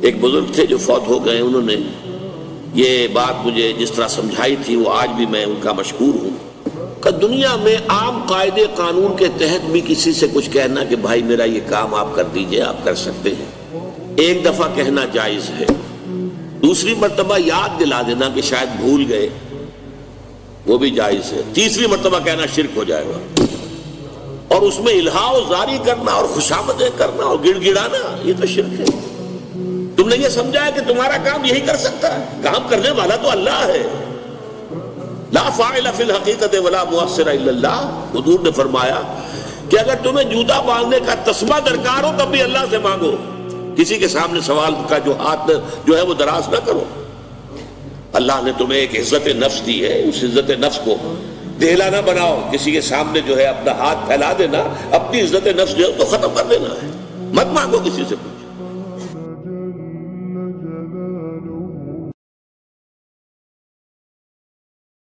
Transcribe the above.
ایک بزرگ تھے جو فوت ہو گئے، انہوں نے یہ بات مجھے جس طرح سمجھائی تھی وہ آج بھی میں ان کا مشکور ہوں کہ دنیا میں عام قاعدے قانون کے تحت بھی کسی سے کچھ کہنا کہ بھائی میرا یہ کام آپ کر دیجئے، آپ کر سکتے ہیں، ایک دفعہ کہنا جائز ہے، دوسری مرتبہ یاد دلا دینا کہ شاید بھول گئے وہ بھی جائز ہے، تیسری مرتبہ کہنا شرک ہو جائے گا، اور اس میں الہا و زاری کرنا اور خوشامدیں کرنا اور گڑ گڑانا یہ تو شرک ہے۔ تم نے یہ سمجھا ہے کہ تمہارا کام یہی کر سکتا ہے، کام کرنے والا تو اللہ ہے، لا فاعل فی الحقیقت ولا مؤثر الا اللہ۔ حضور نے فرمایا کہ اگر تمہیں جوتا باندھنے کا تسبہ درکار ہو تب بھی اللہ سے مانگو، کسی کے سامنے سوال کا جو ہاتھ جو ہے وہ دراز نہ کرو۔ اللہ نے تمہیں ایک عزت نفس دی ہے، اس عزت نفس کو دہلا نہ بناؤ، کسی کے سامنے جو ہے اپنا ہاتھ پھیلا دینا، اپنی عزت نفس جو ہے اس کو ختم کر دینا ہے، مت مانگو کسی سے کچھ۔